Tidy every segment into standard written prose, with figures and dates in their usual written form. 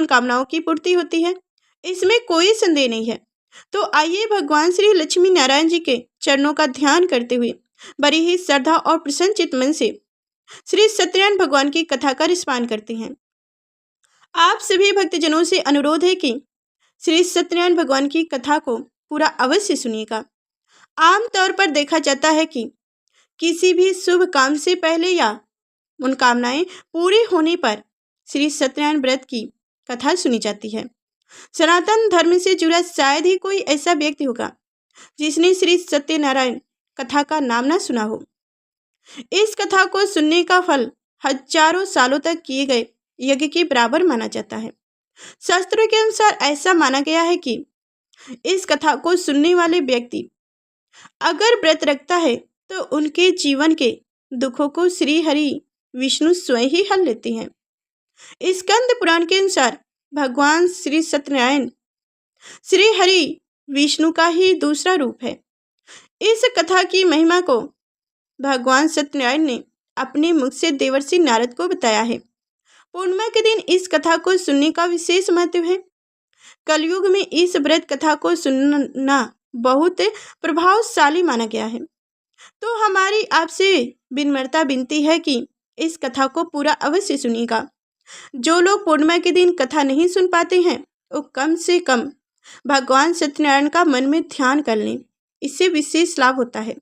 मनोकामनाओं की पूर्ति होती है, इसमें कोई संदेह नहीं है। तो आइए भगवान श्री लक्ष्मी नारायण जी के चरणों का ध्यान करते हुए बड़ी ही श्रद्धा और प्रसन्नचित मन से श्री सत्यनारायण भगवान की कथा का रिस्पान करते हैं। आप सभी भक्तजनों से अनुरोध है कि श्री सत्यनारायण भगवान की कथा को पूरा अवश्य सुनिएगा। आमतौर पर देखा जाता है कि किसी भी शुभ काम से पहले या मनोकामनाएं पूरी होने पर श्री सत्यनारायण व्रत की कथा सुनी जाती है। सनातन धर्म से जुड़ा शायद ही कोई ऐसा व्यक्ति होगा जिसने श्री सत्यनारायण कथा का नाम ना सुना हो। इस कथा को सुनने का फल हजारों सालों तक किए गए यज्ञ के बराबर माना जाता है। शास्त्रों के अनुसार ऐसा माना गया है कि इस कथा को सुनने वाले व्यक्ति अगर व्रत रखता है तो उनके जीवन के दुखों को श्री हरि विष्णु स्वयं ही हल लेते हैं। स्कंद पुराण के अनुसार भगवान श्री सत्यनारायण श्री हरि विष्णु का ही दूसरा रूप है। इस कथा की महिमा को भगवान सत्यनारायण ने अपने मुख से देवर्षि नारद को बताया है। पूर्णिमा के दिन इस कथा को सुनने का विशेष महत्व है। कलयुग में इस व्रत कथा को सुनना बहुत प्रभावशाली माना गया है। तो हमारी आपसे विनम्रता विनती है कि इस कथा को पूरा अवश्य सुनिएगा। जो लोग पूर्णिमा के दिन कथा नहीं सुन पाते हैं वो कम से कम भगवान सत्यनारायण का मन में ध्यान कर लें, इससे विशेष लाभ होता है।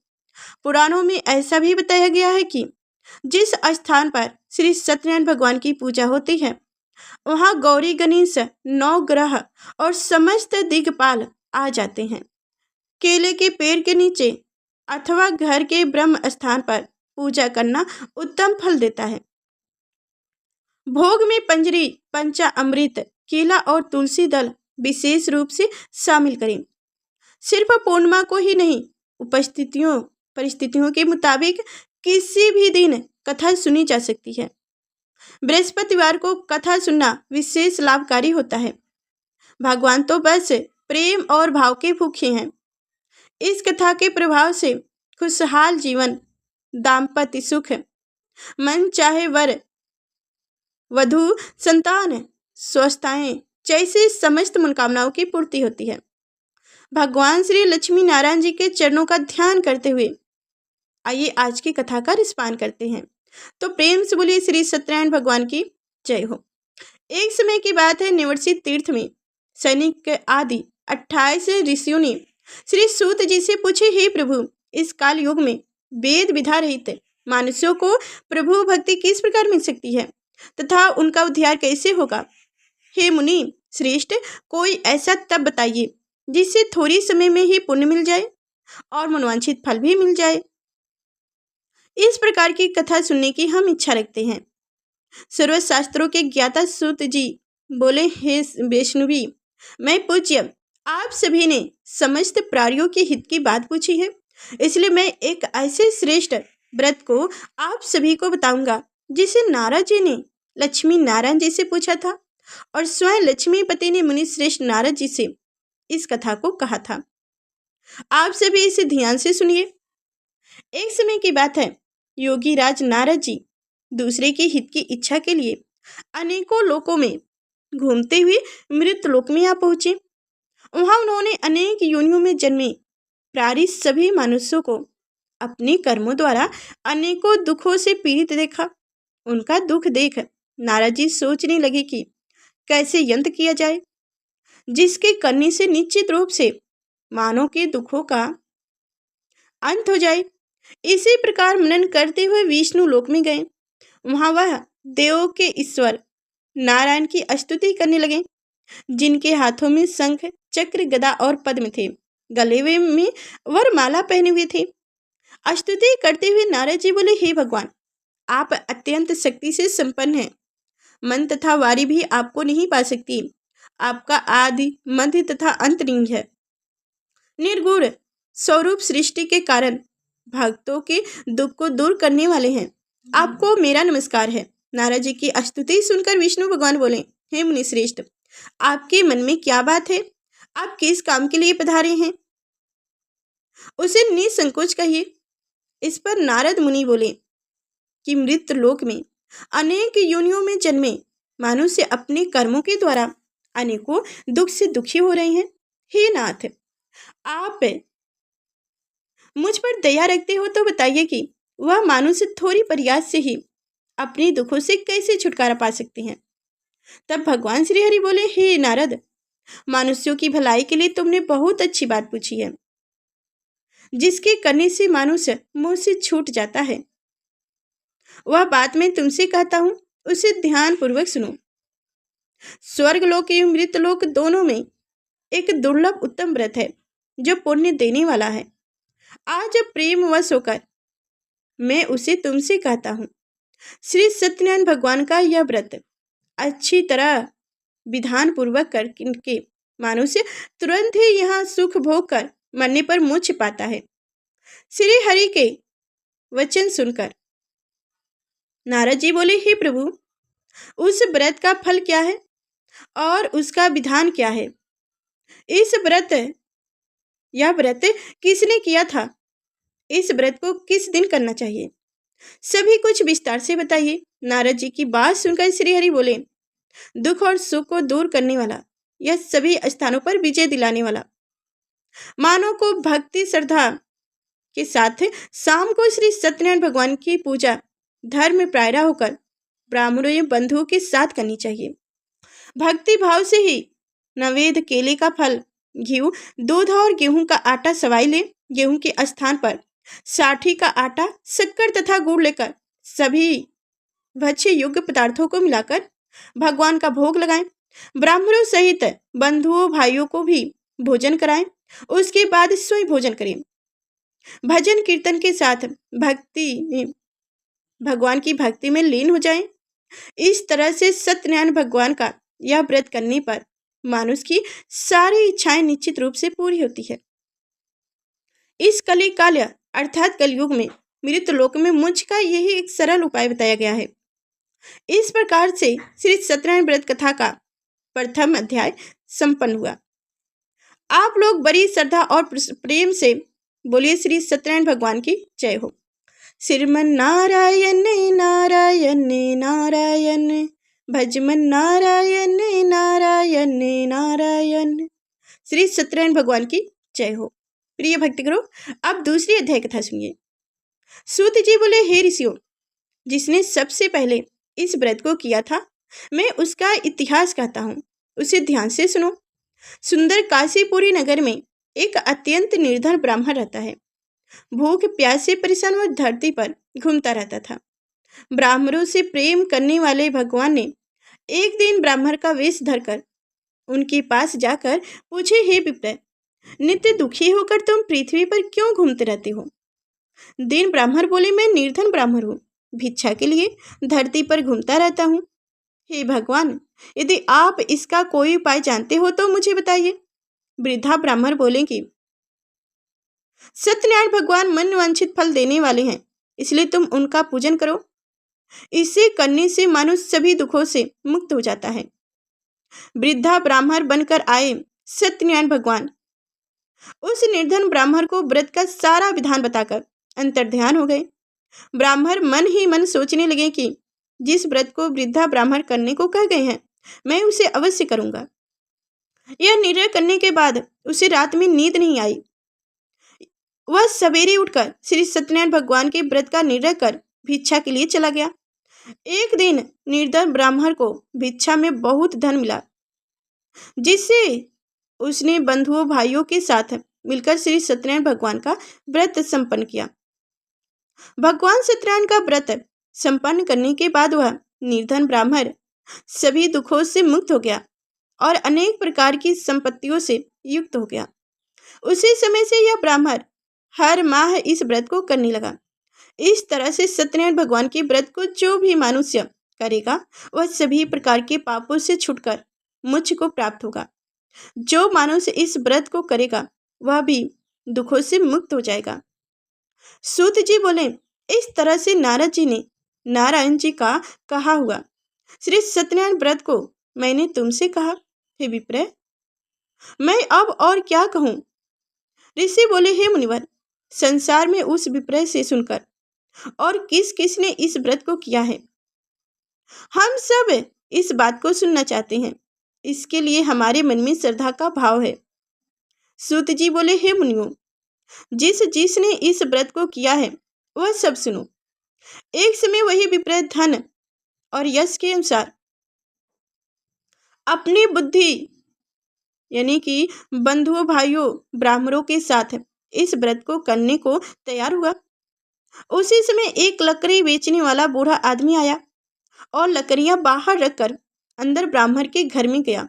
पुराणों में ऐसा भी बताया गया है कि जिस स्थान पर श्री सत्यनारायण भगवान की पूजा होती है वहां गौरी गणेश 9 ग्रह और समस्त दिक्पाल आ जाते हैं। केले के पेड़ के नीचे अथवा घर के ब्रह्म स्थान पर पूजा करना उत्तम फल देता है। भोग में पंजरी, पंचामृत, केला और तुलसी दल विशेष रूप से शामिल करें। सिर्फ पूर्णिमा को ही नहीं, परिस्थितियों के मुताबिक किसी भी दिन कथा सुनी जा सकती है। बृहस्पतिवार को कथा सुनना विशेष लाभकारी होता है। भगवान तो बस प्रेम और भाव के भूखे हैं। इस कथा के प्रभाव से खुशहाल जीवन, दाम्पत्य सुख, मन चाहे वर वधु, संतान, स्वस्थताएं जैसे समस्त मनोकामनाओं की पूर्ति होती है। भगवान श्री लक्ष्मी नारायण जी के चरणों का ध्यान करते हुए आइए आज की कथा का रिस्पान करते हैं। तो प्रेम से बोलिए श्री सत्यनारायण भगवान की जय हो। एक समय की बात है, निवर्षि तीर्थ में सैनिक आदि 28 ऋषियों ने श्री सूत जी से पूछे, हे प्रभु, इस काल युग में वेद विधा रहित मनुष्यों को प्रभु भक्ति किस प्रकार मिल सकती है तथा उनका उद्धार कैसे होगा। हे मुनि श्रेष्ठ, कोई ऐसा तप बताइए जिससे थोड़ी समय में ही पुण्य मिल जाए और मनोवांछित फल भी मिल जाए। इस प्रकार की कथा सुनने की हम इच्छा रखते हैं। सर्वशास्त्रों के ज्ञाता सूत जी बोले, हे वैष्णवी, मैं पूज्य आप सभी ने समस्त प्राणियों के हित की बात पूछी है, इसलिए मैं एक ऐसे श्रेष्ठ व्रत को आप सभी को बताऊंगा जिसे नारद जी ने लक्ष्मी नारायण जी से पूछा था और स्वयं लक्ष्मीपति ने मुनि श्रेष्ठ नारद जी से इस कथा को कहा था। आप सभी इसे ध्यान से सुनिए। एक समय की बात है, योगी राज नारद जी दूसरे के हित की इच्छा के लिए अनेकों लोकों में घूमते हुए मृत लोक में आ पहुंचे। वहां उन्होंने अनेक योनियों में जन्मे प्राणी सभी मनुष्यों को अपने कर्मों द्वारा अनेकों दुखों से पीड़ित देखा। उनका दुख देख नारद जी सोचने लगे कि कैसे यंत्र किया जाए जिसके करने से निश्चित रूप से मानव के दुखों का अंत हो जाए। इसी प्रकार मनन करते हुए विष्णु लोक में गए। वहां वह देवों के ईश्वर नारायण की स्तुति करने लगे, जिनके हाथों में शंख, चक्र, गदा और पद्म थे। गले में वरमाला पहने हुए थे। स्तुति करते हुए नारद जी बोले, हे भगवान, आप अत्यंत शक्ति से संपन्न हैं। मन तथा वाणी भी आपको नहीं पा सकती। आपका आदि, मध्य तथा अंत नहीं है। निर्गुण स्वरूप सृष्टि के कारण भक्तों के दुख को दूर करने वाले हैं। आपको मेरा नमस्कार है। नारद जी की स्तुति सुनकर विष्णु भगवान बोले, हे मुनि श्रेष्ठ, आपके मन में क्या बात है? आप किस काम के लिए पधारे हैं? उसे निसंकोच कहिए। इस पर नारद मुनि बोले कि मृत लोक में अनेक योनियों में जन्मे मनुष्य अपने कर्मों के द्वारा अनेकों दुख से दुखी हो रहे हैं। हे नाथ, आप मुझ पर दया रखते हो तो बताइए कि वह मनुष्य थोड़ी प्रयास से ही अपने दुखों से कैसे छुटकारा पा सकते हैं। तब भगवान श्री हरि बोले, हे नारद, मनुष्यों की भलाई के लिए तुमने बहुत अच्छी बात पूछी है। जिसके करने से मनुष्य मुंह से छूट जाता है, वह बात मैं तुमसे कहता हूं, उसे ध्यान पूर्वक सुनो। स्वर्ग लोक एवं मृत लोक दोनों में एक दुर्लभ उत्तम व्रत है जो पुण्य देने वाला है। आज प्रेम वश होकर मैं उसे तुमसे कहता हूं। श्री सत्यनारायण भगवान का यह व्रत अच्छी तरह विधान पूर्वक करके मनुष्य तुरंत ही यहाँ सुख भोग कर मरने पर मोक्ष पाता है। श्री हरि के वचन सुनकर नारद जी बोले, हे प्रभु, उस व्रत का फल क्या है और उसका विधान क्या है? यह व्रत किसने किया था? इस व्रत को किस दिन करना चाहिए? सभी कुछ विस्तार से बताइए। नारद जी की बात सुनकर श्री हरि बोले, दुख और सुख को दूर करने वाला, यह सभी स्थानों पर विजय दिलाने वाला, मानव को भक्ति श्रद्धा के साथ शाम को श्री सत्यनारायण भगवान की पूजा धर्म में प्रायरा होकर ब्राह्मणों एवं बंधुओं के साथ करनी चाहिए। भक्ति भाव से ही नवेद, केले का फल, घी, दूध और गेहूं का आटा सवाई ले। गेहूं के स्थान पर साठी का आटा, शक्कर तथा गुड़ लेकर सभी भक्ष्य योग्य पदार्थों को मिलाकर भगवान का भोग लगाएं। ब्राह्मणों सहित बंधुओं भाइयों को भी भोजन कराएं। उसके बाद स्वयं भोजन करें। भजन कीर्तन के साथ भगवान की भक्ति में लीन हो जाएं। इस तरह से सत्यनारायण भगवान का यह व्रत करने पर मानुष की सारी इच्छाएं निश्चित रूप से पूरी होती है। इस कली काल अर्थात कलयुग में मृत लोक में मोक्ष का यही एक सरल उपाय बताया गया है। इस प्रकार से श्री सत्यनारायण व्रत कथा का प्रथम अध्याय संपन्न हुआ। आप लोग बड़ी श्रद्धा और प्रेम से बोलिए श्री सत्यनारायण भगवान की जय हो। श्रीमन नारायण नारायण नारायण, भजमन नारायण नारायण नारायण। श्री सत्यनारायण भगवान की जय हो। प्रिय भक्तगणों, अब दूसरी अध्याय कथा सुनिए। सूत जी बोले, हे ऋषियों, जिसने सबसे पहले इस व्रत को किया था, मैं उसका इतिहास कहता हूँ, उसे ध्यान से सुनो। सुंदर काशीपुरी नगर में एक अत्यंत निर्धन ब्राह्मण रहता है। भूख प्यास से परेशान वह धरती पर घूमता रहता था। ब्राह्मणों से प्रेम करने वाले भगवान ने एक दिन ब्राह्मण का वेश धरकर उनके पास जाकर पूछे, हे विप्र, नित्य दुखी होकर तुम पृथ्वी पर क्यों घूमते रहते हो? दीन ब्राह्मण बोले, मैं निर्धन ब्राह्मण हूँ, भिक्षा के लिए धरती पर घूमता रहता हूँ। हे भगवान, यदि आप इसका कोई उपाय जानते हो तो मुझे बताइए। वृद्धा ब्राह्मण बोले कि सत्यनारायण भगवान मन वांछित फल देने वाले हैं, इसलिए तुम उनका पूजन करो। इसे करने से मनुष्य सभी दुखों से मुक्त हो जाता है। वृद्धा ब्राह्मण बनकर आए सत्यनारायण भगवान उस निर्धन ब्राह्मण को व्रत का सारा विधान बताकर अंतर्ध्यान हो गए। ब्राह्मण मन ही मन सोचने लगे कि जिस व्रत को वृद्धा ब्राह्मण करने को कह गए हैं, मैं उसे अवश्य करूंगा। यह निर्णय करने के बाद उसे रात में नींद नहीं आई। वह सवेरे उठकर श्री सत्यनारायण भगवान के व्रत का निर्णय कर भिक्षा के लिए चला गया। एक दिन निर्धन ब्राह्मण को भिक्षा में बहुत धन मिला, जिससे उसने बंधुओं भाइयों के साथ मिलकर श्री सत्यनारायण भगवान का व्रत संपन्न किया। भगवान सत्यनारायण का व्रत संपन्न करने के बाद वह निर्धन ब्राह्मण सभी दुखों से मुक्त हो गया और अनेक प्रकार की संपत्तियों से युक्त हो गया। उसी समय से यह ब्राह्मण हर माह इस व्रत को करने लगा। इस तरह से सत्यनारायण भगवान के व्रत को जो भी मनुष्य करेगा, वह सभी प्रकार के पापों से छूटकर मोक्ष को प्राप्त होगा। जो मनुष्य इस व्रत को करेगा, वह भी दुखों से मुक्त हो जाएगा। सूत जी बोले, इस तरह से नारद जी ने नारायण जी का कहा हुआ श्री सत्यनारायण व्रत को मैंने तुमसे कहा। हे विप्र, मैं अब और क्या कहूँ? ऋषि बोले, हे मुनिवर, संसार में उस विप्र से सुनकर और किस किस ने इस व्रत को किया है, हम सब इस बात को सुनना चाहते हैं। इसके लिए हमारे मन में श्रद्धा का भाव है। सूत जी बोले, हे मुनियों, जिसने इस व्रत को किया है वह सब सुनो। एक समय वही विपरीत धन और यश के अनुसार अपनी बुद्धि यानी कि बंधुओं भाइयों ब्राह्मणों के साथ इस व्रत को करने को तैयार हुआ। उसी समय एक लकड़ी बेचने वाला बूढ़ा आदमी आया और लकड़ियां बाहर रखकर अंदर ब्राह्मण के घर में गया।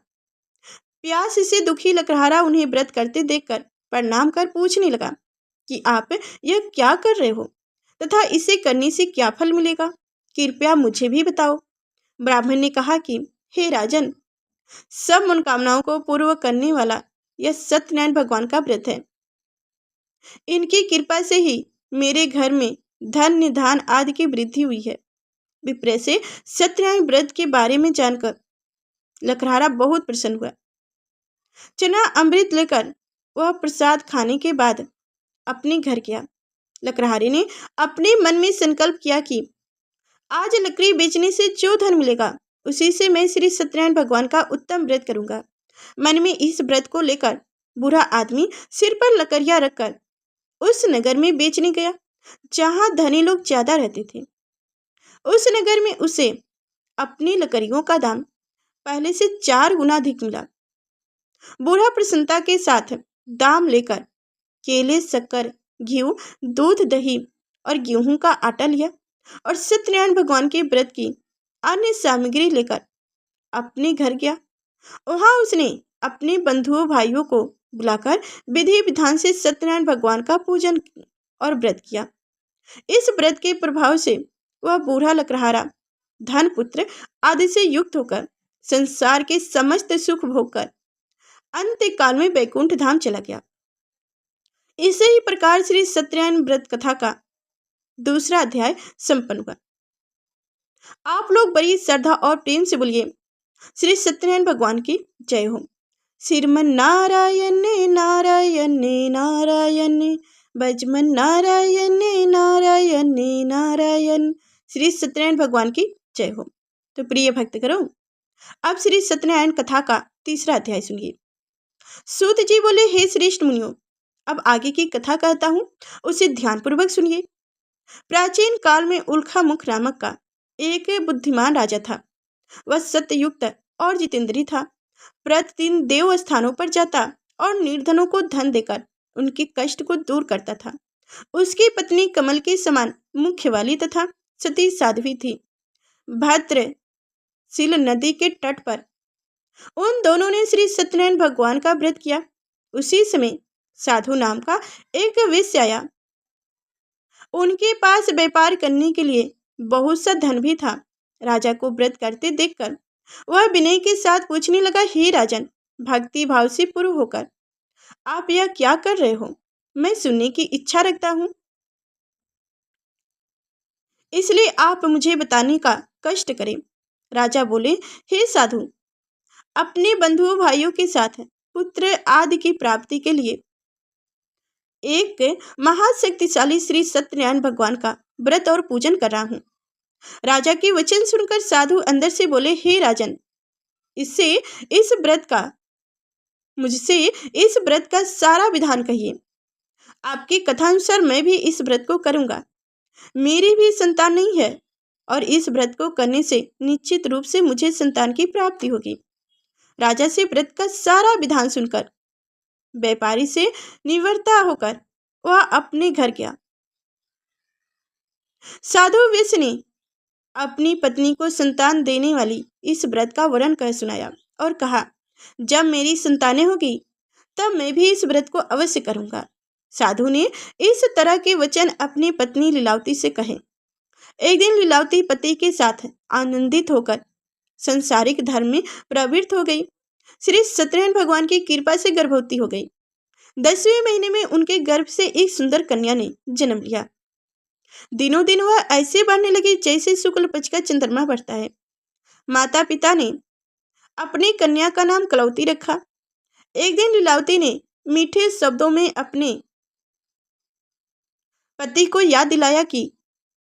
प्यास से दुखी लकड़हारा उन्हें व्रत करते देखकर प्रणाम कर पूछने लगा कि आप यह क्या कर रहे हो तथा इसे करने से क्या फल मिलेगा, कृपया मुझे भी बताओ। ब्राह्मण ने कहा कि हे राजन, सब मनोकामनाओं को पूर्ण करने वाला यह सत्यनारायण भगवान का व्रत है। इनकी कृपा से ही मेरे घर में धन निधान आदि की वृद्धि हुई है। विप्र से सत्यनारायण व्रत के बारे में जानकर लकड़हारा बहुत प्रसन्न हुआ। चना अमृत लेकर वह प्रसाद खाने के बाद अपने घर गया। लकड़हारे ने अपने मन में संकल्प किया कि आज लकड़ी बेचने से जो धन मिलेगा उसी से मैं श्री सत्यनारायण भगवान का उत्तम व्रत करूंगा। मन में इस व्रत को लेकर बूढ़ा आदमी सिर पर लकड़ियां रखकर उस नगर में बेचने गया जहां धनी लोग ज्यादा रहते थे। उस नगर में उसे अपनी लकड़ियों का दाम पहले से 4 गुना अधिक मिला। बूढ़ा प्रसन्नता के साथ दाम लेकर केले, शक्कर, घी, दूध, दही और गेहूं का आटा लिया और सत्यनारायण भगवान के व्रत की अन्य सामग्री लेकर अपने घर गया। वहां उसने अपने बंधुओं भाइयों को बुलाकर विधि विधान से सत्यनारायण भगवान का पूजन और व्रत किया। इस व्रत के प्रभाव से वह बूढ़ा लकड़हारा धन पुत्र आदि से युक्त होकर संसार के समस्त सुख भोगकर अंत काल में वैकुंठ धाम चला गया। इसी ही प्रकार श्री सत्यनारायण व्रत कथा का दूसरा अध्याय संपन्न हुआ। आप लोग बड़ी श्रद्धा और प्रेम से बोलिए, श्री सत्यनारायण भगवान की जय हो। श्रीमन नारायण नारायण नारायण, बजमन नारायण नारायण नारायण। श्री सत्यनारायण भगवान की जय हो। तो प्रिय भक्त करो, अब श्री सत्यनारायण कथा का तीसरा अध्याय सुनिए। सूत जी बोले, हे श्रेष्ठ मुनियों, अब आगे की कथा कहता हूँ, उसे ध्यानपूर्वक सुनिए। प्राचीन काल में उल्खा मुख नामक का एक बुद्धिमान राजा था। वह सत्ययुक्त और जितेंद्रिय था। प्रतिदिन देव स्थानों पर जाता और निर्धनों को धन देकर उनके कष्ट को दूर करता था। उसकी पत्नी कमल के समान मुख्य वाली तथा सती साध्वी थी। भद्रशिल नदी के तट पर उन दोनों ने श्री सत्यनारायण भगवान का व्रत किया। उसी समय साधु नाम का एक वैश्य आया। उनके पास व्यापार करने के लिए बहुत सा धन भी था। राजा को व्रत करते देखकर वह विनय के साथ पूछने लगा, हे राजन, भक्ति भाव से पूर्ण होकर आप यह क्या कर रहे हो? मैं सुनने की इच्छा रखता हूँ, इसलिए आप मुझे बताने का कष्ट करें। राजा बोले, हे साधु, अपने बंधुओं भाइयों के साथ पुत्र आदि की प्राप्ति के लिए एक महाशक्तिशाली श्री सत्यनारायण भगवान का व्रत और पूजन कर रहा हूँ। राजा के वचन सुनकर साधु अंदर से बोले, हे राजन, मुझसे इस व्रत का सारा विधान कहिए। आपकी कथानुसार मैं भी इस व्रत को करूंगा। मेरी भी संतान नहीं है और इस व्रत को करने से निश्चित रूप से मुझे संतान की प्राप्ति होगी। राजा से व्रत का सारा विधान सुनकर व्यापारी से निवृत्ता होकर वह अपने घर गया। साधु वैश्य ने अपनी पत्नी को संतान देने वाली इस व्रत का वर्णन कर सुनाया और कहा, जब मेरी संतानें होगी तब मैं भी इस व्रत को अवश्य करूंगा। साधु ने इस तरह के वचन अपनी पत्नी लीलावती से कहे। एक दिन लीलावती पति के साथ आनंदित होकर संसारिक धर्म में प्रवृत्त हो गई। श्री सत्यनारायण भगवान की कृपा से गर्भवती हो गई। 10वें महीने में उनके गर्भ से एक सुंदर कन्या ने जन्म लिया। दिनों दिन वह ऐसे बढ़ने लगी जैसे शुक्ल पक्ष का चंद्रमा बढ़ता है। माता पिता ने अपनी कन्या का नाम कलौती रखा। एक दिन लीलावती ने मीठे शब्दों में अपने पति को याद दिलाया कि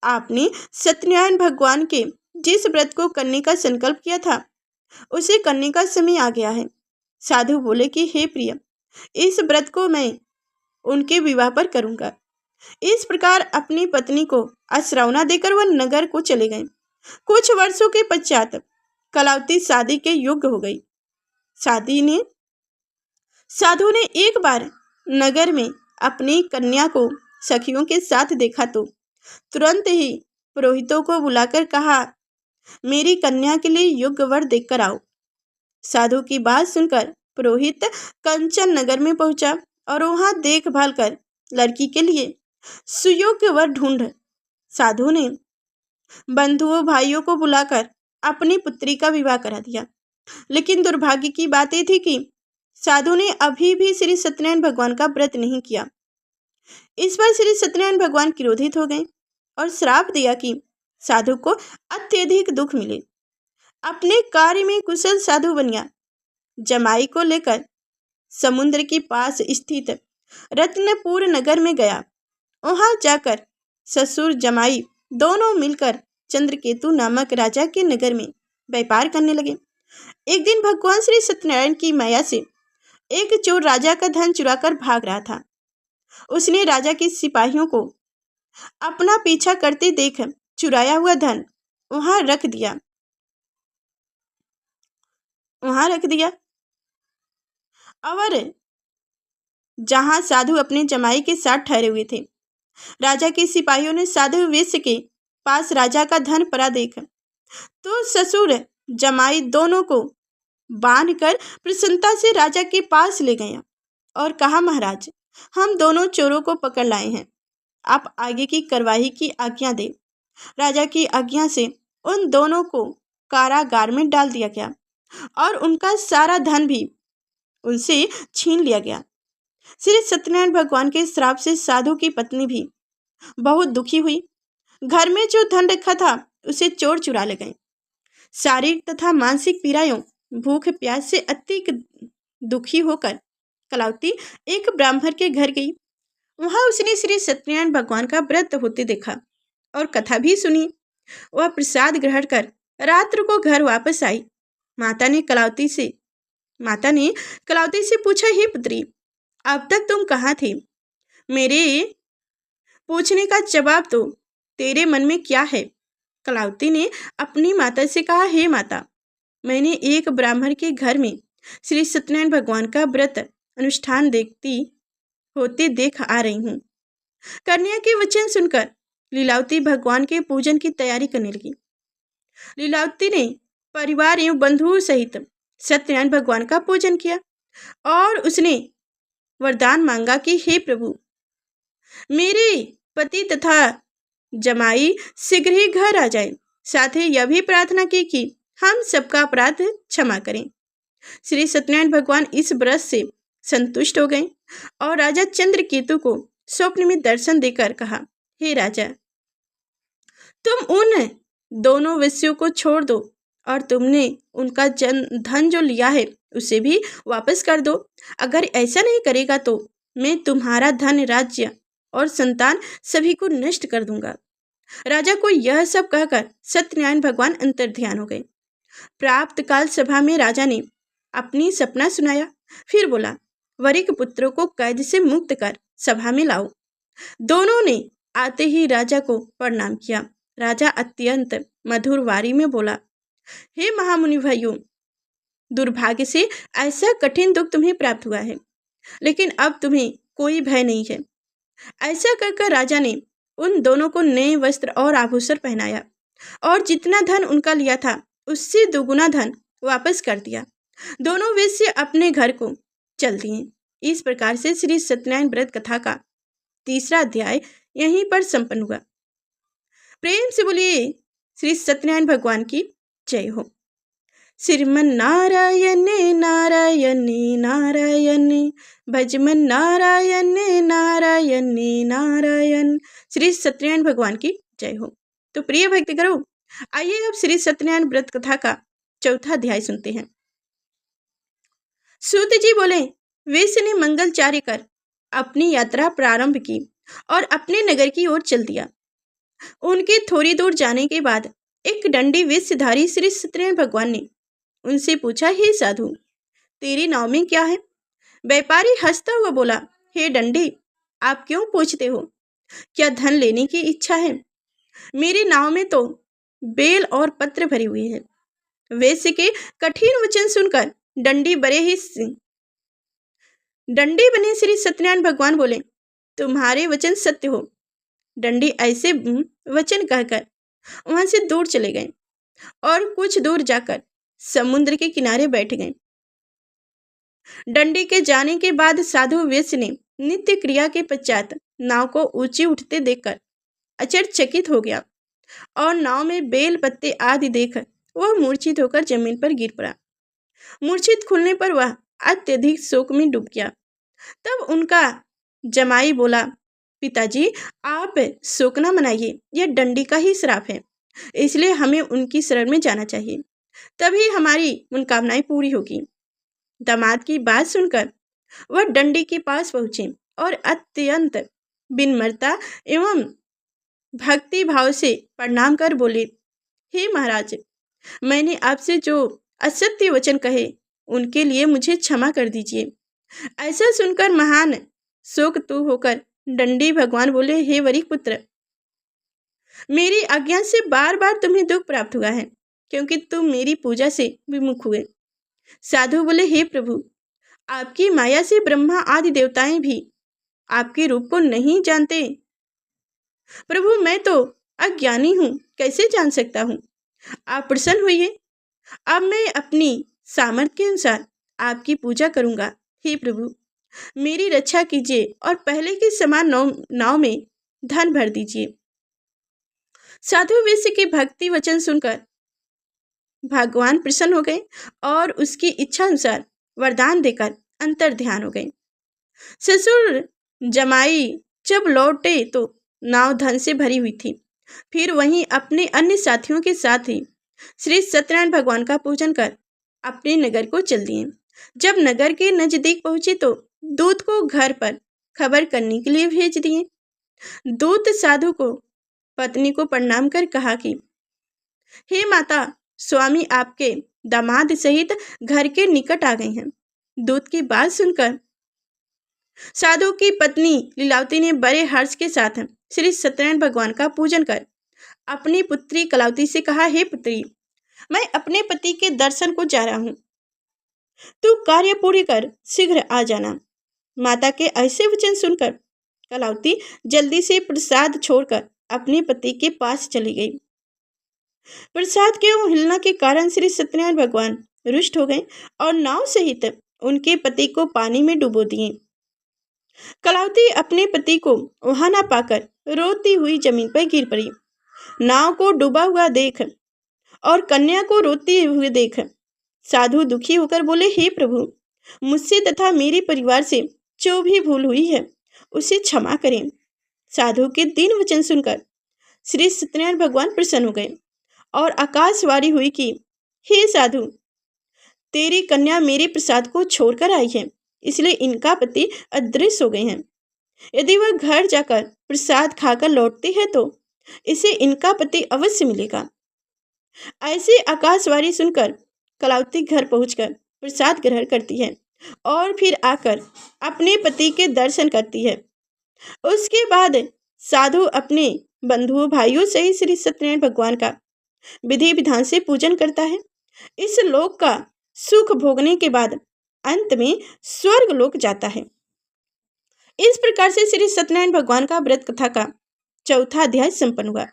आपने सत्यनारायण भगवान के जिस व्रत को करने का संकल्प किया था उसे करने का समय आ गया है। साधु बोले कि हे प्रिय, इस व्रत को मैं उनके विवाह पर करूंगा। इस प्रकार अपनी पत्नी को आश्रवना देकर वह नगर को चले गए। कुछ वर्षों के पश्चात कलावती शादी के योग्य हो गई। साधु ने एक बार नगर में अपनी कन्या को सखियों के साथ देखा तो तुरंत ही पुरोहितों को बुलाकर कहा, मेरी कन्या के लिए योग्य वर देखकर आओ। साधु की बात सुनकर पुरोहित कंचन नगर में पहुंचा और वहां देखभाल कर लड़की के लिए सुयोग्य वर ढूंढ साधु ने बंधुओं भाइयों को बुलाकर अपनी पुत्री का विवाह करा दिया। लेकिन दुर्भाग्य की बात यह थी कि साधु ने अभी भी श्री सत्यनारायण भगवान का व्रत नहीं किया। इस पर श्री सत्यनारायण भगवान क्रोधित हो गए और श्राप दिया कि साधु को अत्यधिक दुख मिले। अपने कार्य में कुशल साधु बनिया जमाई को लेकर समुद्र के पास स्थित रत्नपुर नगर में गया। वहां जाकर ससुर जमाई दोनों मिलकर चंद्रकेतु नामक राजा के नगर में व्यापार करने लगे। एक दिन भगवान श्री सत्यनारायण की माया से एक चोर राजा का धन चुराकर भाग रहा था। उसने राजा के सिपाहियों को अपना पीछा करते देख चुराया हुआ धन वहां रख दिया। और जहां साधु अपने जमाई के साथ ठहरे हुए थे, राजा के सिपाहियों ने साधु वेश्य के पास राजा का धन पड़ा देख तो ससुर जमाई दोनों को बांधकर प्रसन्नता से राजा के पास ले गया और कहा, महाराज, हम दोनों चोरों को पकड़ लाए हैं, आप आगे की कार्रवाई की आज्ञा दे। राजा की आज्ञा से उन दोनों को कारागार में डाल दिया गया और उनका सारा धन भी उनसे छीन लिया गया। श्री सत्यनारायण भगवान के श्राप से साधु की पत्नी भी बहुत दुखी हुई। घर में जो धन रखा था उसे चोर चुरा ले गए। शारीरिक तथा मानसिक पीड़ाओं, भूख प्यास से अति दुखी होकर कलावती एक ब्राह्मण के घर गई। वहां उसने श्री सत्यनारायण भगवान का व्रत होते देखा और कथा भी सुनी। वह प्रसाद ग्रहण कर रात्र को घर वापस आई। माता ने कलावती से पूछा, हे पुत्री, अब तक तुम कहाँ थी? मेरे पूछने का जवाब दो, तेरे मन में क्या है? कलावती ने अपनी माता से कहा, हे माता, मैंने एक ब्राह्मण के घर में श्री सत्यनारायण भगवान का व्रत अनुष्ठान होते देख आ रही हूँ। कन्या के वचन सुनकर लीलावती भगवान के पूजन की तैयारी करने लगी। लीलावती ने परिवार एवं बंधुओं सहित सत्यनारायण भगवान का पूजन किया और उसने वरदान मांगा कि हे प्रभु, मेरे पति तथा जमाई शीघ्र ही घर आ जाए। साथ ही यह भी प्रार्थना की कि हम सबका अपराध क्षमा करें। श्री सत्यनारायण भगवान इस व्रत से संतुष्ट हो गए और राजा चंद्रकेतु को स्वप्न में दर्शन देकर कहा, हे राजा, तुम उन दोनों वेश्यों को छोड़ दो और तुमने उनका धन जो लिया है उसे भी वापस कर दो। अगर ऐसा नहीं करेगा तो मैं तुम्हारा धन, राज्य और संतान सभी को नष्ट कर दूंगा। राजा को यह सब कहकर सत्यनारायण भगवान अंतर्ध्यान हो गए। प्राप्त काल सभा में राजा ने अपनी सपना सुनाया। फिर बोला, वरिक पुत्रों को कैद से मुक्त कर सभा में लाओ। दोनों ने आते ही राजा को प्रणाम किया। राजा अत्यंत मधुर वाणी में बोला, हे महामुनि भाइयों, दुर्भाग्य से ऐसा कठिन दुख तुम्हें प्राप्त हुआ है, लेकिन अब तुम्हें कोई भय नहीं है। ऐसा कहकर राजा ने उन दोनों को नए वस्त्र और आभूषण पहनाया और जितना धन उनका लिया था उससे दोगुना धन वापस कर दिया। दोनों वेश्य अपने घर को चल दिए। इस प्रकार से श्री सत्यनारायण व्रत कथा का 3रा अध्याय यहीं पर संपन्न हुआ। प्रेम से बोलिए श्री सत्यनारायण भगवान की जय हो। श्रीमन नारायण नारायण नारायण, भजमन नारायण नारायण नारायण। श्री सत्यनारायण भगवान की जय हो। तो प्रिय भक्ति करो, आइए अब श्री सत्यनारायण व्रत कथा का 4था अध्याय सुनते हैं। सूत जी बोले, वेश्य ने मंगलचार्य कर अपनी यात्रा प्रारंभ की और अपने नगर की ओर चल दिया। उनके थोड़ी दूर जाने के बाद एक दंडी वेशधारी श्री सत्यनारायण भगवान ने उनसे पूछा, हे साधु, तेरी नाव में क्या है? व्यापारी हंसता हुआ बोला, हे डंडी, आप क्यों पूछते हो? क्या धन लेने की इच्छा है? मेरी नाव में तो बेल और पत्र भरे हुए हैं। वैश्य के कठिन वचन सुनकर डंडी बने श्री सत्यनारायण भगवान बोले, तुम्हारे वचन सत्य हो। डंडी ऐसे वचन कहकर वहां से दूर चले गए और कुछ दूर जाकर समुद्र के किनारे बैठ गए। डंडी के जाने के बाद साधु वैश्य ने नित्य क्रिया के पश्चात नाव को ऊंची उठते देखकर आश्चर्यचकित हो गया और नाव में बेल पत्ते आदि देख वह मूर्छित होकर जमीन पर गिर पड़ा। मूर्छित खुलने पर वह अत्यधिक शोक में डूब गया। तब उनका जमाई बोला, पिताजी, आप शोक न मनाइए, यह डंडी का ही श्राप है, इसलिए हमें उनकी शरण में जाना चाहिए, तभी हमारी मनोकामनाएं पूरी होगी। दामाद की बात सुनकर वह डंडी के पास पहुंचे और अत्यंत विनम्रता एवं भक्ति भाव से प्रणाम कर बोले, हे महाराज, मैंने आपसे जो असत्य वचन कहे उनके लिए मुझे क्षमा कर दीजिए। ऐसा सुनकर महान शोक तु होकर डंडी भगवान बोले, हे वरिक पुत्र, मेरी आज्ञा से बार बार तुम्हें दुख प्राप्त हुआ है, क्योंकि तुम मेरी पूजा से विमुख हुए। साधु बोले, हे प्रभु, आपकी माया से ब्रह्मा आदि देवताएं भी आपके रूप को नहीं जानते। प्रभु, मैं तो अज्ञानी हूँ, कैसे जान सकता हूँ? आप प्रसन्न होइए, अब मैं अपनी सामर्थ्य के अनुसार आपकी पूजा करूंगा। हे प्रभु, मेरी रक्षा कीजिए और पहले के समान नाव में धन भर दीजिए। साधु वैश्य के भक्ति वचन सुनकर भगवान प्रसन्न हो गए और उसकी इच्छा अनुसार वरदान देकर अंतर ध्यान हो गए। ससुर जमाई जब लौटे तो नाव धन से भरी हुई थी। फिर वहीं अपने अन्य साथियों के साथ ही श्री सत्यनारायण भगवान का पूजन कर अपने नगर को चल दिए। जब नगर के नजदीक पहुंचे तो दूत को घर पर खबर करने के लिए भेज दिए। दूत साधु को पत्नी को प्रणाम कर कहा कि हे माता, स्वामी आपके दामाद सहित घर के निकट आ गए हैं। दूत की बात सुनकर साधु की पत्नी लीलावती ने बड़े हर्ष के साथ श्री सत्यनारायण भगवान का पूजन कर अपनी पुत्री कलावती से कहा, हे पुत्री, मैं अपने पति के दर्शन को जा रहा हूँ, तू कार्य पूरी कर शीघ्र आ जाना। माता के ऐसे वचन सुनकर कलावती जल्दी से प्रसाद छोड़कर अपने पति के पास चली गई। प्रसाद के हिलना के कारण श्री सत्यनारायण भगवान रुष्ट हो गए और नाव सहित उनके पति को पानी में डुबो दिए। कलावती अपने पति को वहां न पाकर रोती हुई जमीन पर गिर पड़ी। नाव को डूबा हुआ देख और कन्या को रोते हुए देख साधु दुखी होकर बोले, हे प्रभु, मुझसे तथा मेरे परिवार से जो भी भूल हुई है उसे क्षमा करें। साधु के दीन वचन सुनकर श्री सत्यनारायण भगवान प्रसन्न हो गए और आकाशवाणी हुई कि हे साधु, तेरी कन्या मेरे प्रसाद को छोड़कर आई है, इसलिए इनका पति अदृश्य हो गए हैं। यदि वह घर जाकर प्रसाद खाकर लौटती है तो इसे इनका पति अवश्य मिलेगा। ऐसी आकाशवाणी सुनकर कलावती घर पहुंचकर प्रसाद ग्रहण करती है और फिर आकर अपने पति के दर्शन करती है। उसके बाद साधु अपने बंधुओं भाइयों सहित श्री सत्यनारायण भगवान का विधि विधान से पूजन करता है। इस लोक का सुख भोगने के बाद अंत में स्वर्ग लोक जाता है। इस प्रकार से श्री सत्यनारायण भगवान का व्रत कथा का चौथा अध्याय संपन्न हुआ।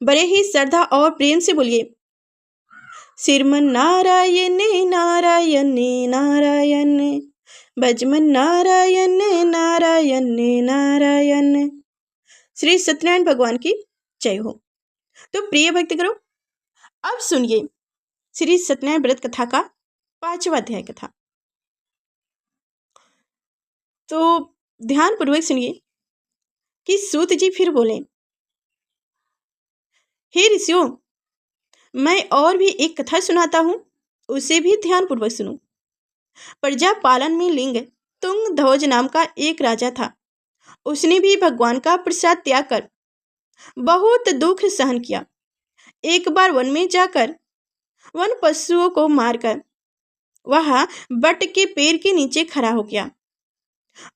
बड़े ही श्रद्धा और प्रेम से बोलिए, श्रीमन नारायण नारायण नारायण, भजमन नारायण नारायण नारायण। श्री सत्यनारायण भगवान की जय हो। तो प्रिय भक्ति करो, अब सुनिए श्री सत्यनारायण व्रत कथा का 5वां अध्याय कथा। तो ध्यान पूर्वक सुनिए कि सूत जी फिर बोले, हे ऋषियों, मैं और भी एक कथा सुनाता हूं, उसे भी ध्यान पूर्वक सुनो। प्रजा पालन में लिंग तुंग ध्वज नाम का एक राजा था। उसने भी भगवान का प्रसाद त्याग कर बहुत दुख सहन किया। एक बार वन में जाकर वन पशुओं को मारकर वह बट के पेड़ के नीचे खड़ा हो गया।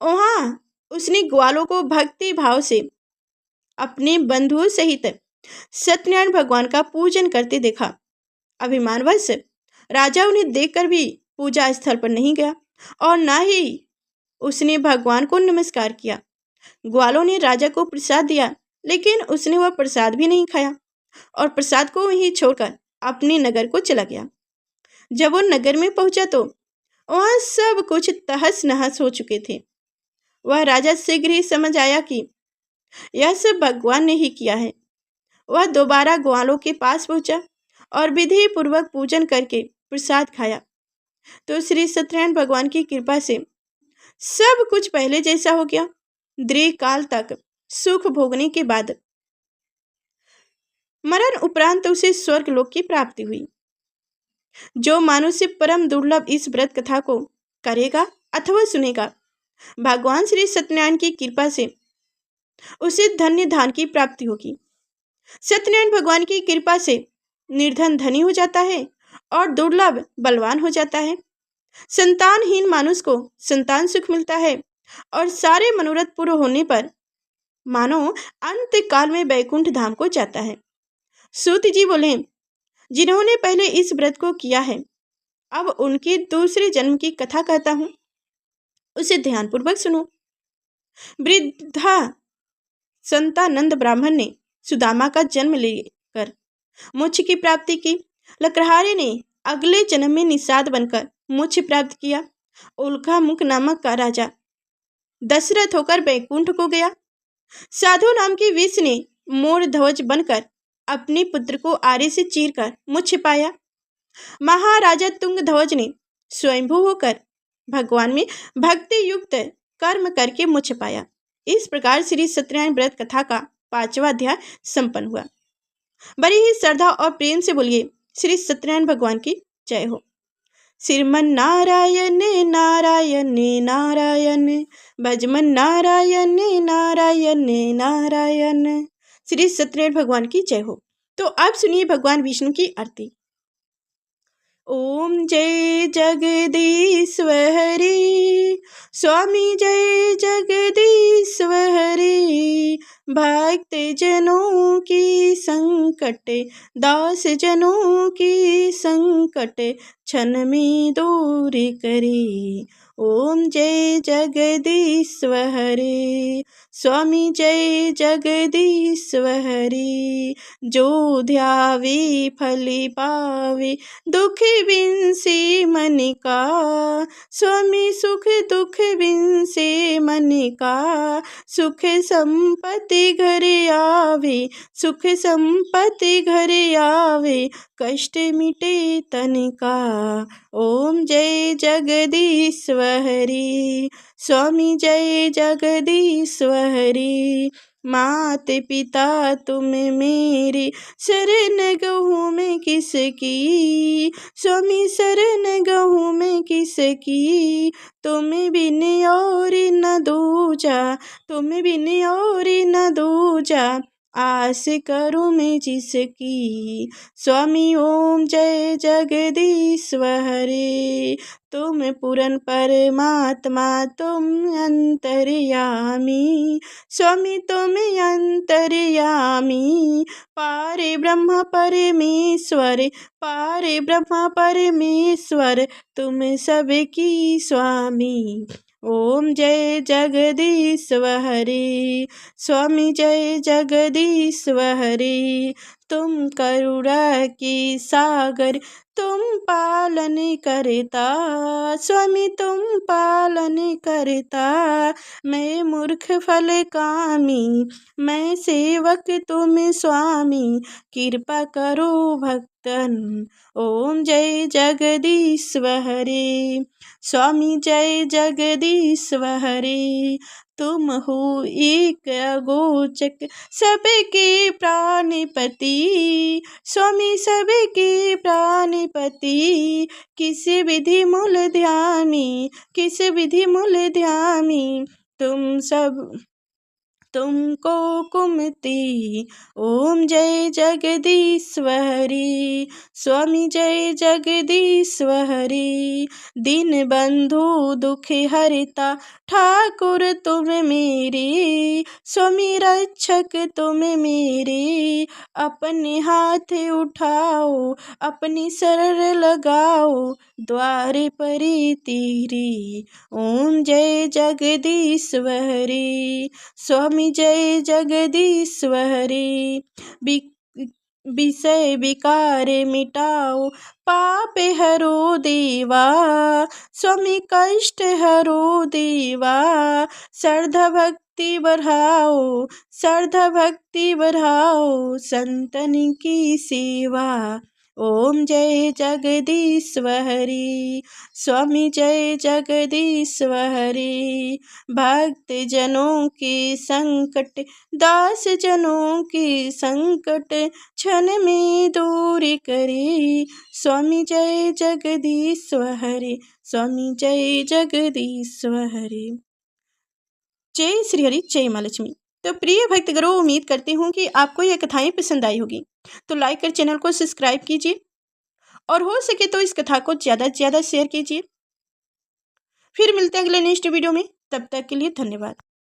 वहां उसने ग्वालों को भक्ति भाव से अपने बंधुओं सहित सत्यनारायण भगवान का पूजन करते देखा। अभिमानवश राजा उन्हें देखकर भी पूजा स्थल पर नहीं गया और न ही उसने भगवान को नमस्कार किया। ग्वालों ने राजा को प्रसाद दिया, लेकिन उसने वह प्रसाद भी नहीं खाया और प्रसाद को वहीं छोड़कर अपने नगर को चला गया। जब वो नगर में पहुंचा तो वहां सब कुछ तहस नहस हो चुके थे। वह राजा शीघ्र ही समझ आया कि यह सब भगवान ने ही किया है। वह दोबारा ग्वालों के पास पहुंचा और विधि पूर्वक पूजन करके प्रसाद खाया तो श्री सत्यनारायण भगवान की कृपा से सब कुछ पहले जैसा हो गया। दीर्घ काल तक सुख भोगने के बाद मरण उपरांत उसे स्वर्ग लोक की प्राप्ति हुई। जो मनुष्य परम दुर्लभ इस व्रत कथा को करेगा अथवा सुनेगा, भगवान श्री सत्यनारायण की कृपा से उसे धन्य धान की प्राप्ति होगी। सत्यनारायण भगवान की कृपा से निर्धन धनी हो जाता है और दुर्लभ बलवान हो जाता है। संतानहीन मानुष को संतान सुख मिलता है और सारे मनोरथ पूर्ण होने पर मानो अंत काल में वैकुंठ धाम को जाता है। सूत जी बोले, जिन्होंने पहले इस व्रत को किया है, अब उनके दूसरे जन्म की कथा कहता हूं, उसे ध्यानपूर्वक सुनो। वृद्धा संतानंद ब्राह्मण ने सुदामा का जन्म लेकर मोक्ष की प्राप्ति की। लकड़हारे ने अगले जन्म में निषाद बनकर मोक्ष प्राप्त किया। उल्का मुख नामक का राजा दशरथ होकर वैकुंठ को गया। साधु नाम की विष ने मोर ध्वज बनकर अपने पुत्र को आरे से चीरकर मोक्ष पाया। महाराजा तुंग ध्वज ने स्वयंभू होकर भगवान में भक्ति युक्त कर्म करके मोक्ष पाया। इस प्रकार श्री सत्यनारायण व्रत कथा का 5वां अध्याय संपन्न हुआ। बड़ी ही श्रद्धा और प्रेम से बोलिए श्री सत्यनारायण भगवान की जय हो। श्रीमन नारायण नारायण नारायण, भजमन नारायण नारायण नारायण। श्री सत्यनारायण भगवान की जय हो। तो आप सुनिए भगवान विष्णु की आरती। ओम जय जगदीश्वर हरि, स्वामी जय जगदीश्वर हरि। भक्त जनों की संकट, दास जनों की संकट, क्षण में दूर करी। ओम जय जगदीश्वर हरि, स्वामी जय जगदीश्वर हरि। जो ध्यावे फल पावे, दुख बिन से मन का। स्वामी सुख दुख बिन से मन का। सुख संपत्ति घर आवे, सुख संपत्ति घर आवे, कष्ट मिटे तन का। ओम जय जगदीश्वर हरि, स्वामी जय जगदीश्वर हरि। मात पिता तुम मेरी, शरण गहूँ में किसकी। स्वामी शरण गहूँ में किसकी। तुम बिन और न दूजा, तुम बिन और न दूजा, आस करूँ मैं जिसकी। स्वामी ओम जय जगदीश्वर हरि। तुम पूर्ण परमात्मा, तुम अंतर्यामी। स्वामी तुम अंतर्यामी। पारे ब्रह्म परमेश्वर, पारे ब्रह्म परमेश्वर, तुम सबकी स्वामी। ओम जय जगदीश्वर हरि, स्वामी जय जगदीश्वर हरि। तुम करुणा के सागर, तुम पालन करता। स्वामी तुम पालन करता। मैं मूर्ख फल कामी, मैं सेवक तुम स्वामी। कृपा करो भक्तन। ओम जय जगदीश्वर हरि, स्वामी जय जगदीश्वर हरि। तुम हो एक अगोचक, सबके प्राणपति। स्वामी सबके प्राणपति। किस विधि मूल ध्यामी, किस विधि मूल ध्यामी। तुम सब तुमको कुमति। ओम जय जगदीश्वरी, स्वामी जय जगदीश्वरी। दीन बंधु दुख हरता ठाकुर तुम मेरे, स्वामी रक्षक तुम मेरे। अपने हाथ उठाओ, अपनी शरण लगाओ, द्वार परी तेरी। ओम जय जगदीश्वरी, स्वामी जय जगदीश्वरी। विषय विकार मिटाओ, पाप हरो देवा, स्वामी कष्ट हरो देवा। श्रद्धा भक्ति बढ़ाओ, श्रद्धा भक्ति बढ़ाओ, संतन की सेवा। ओम जय जगदीश्वरी, स्वामी जय जगदीश्वरी। भक्त जनों के संकट, दास जनों के संकट, क्षण में दूर करे, स्वामी जय जगदीश्वरी, स्वामी जय जगदीश्वरी। जय श्री हरि, जय माँ लक्ष्मी। तो प्रिय भक्तगणों, उम्मीद करती हूँ कि आपको यह कथाएं पसंद आई होगी। तो लाइक कर चैनल को सब्सक्राइब कीजिए और हो सके तो इस कथा को ज़्यादा से ज़्यादा शेयर कीजिए। फिर मिलते हैं अगले नेक्स्ट वीडियो में, तब तक के लिए धन्यवाद।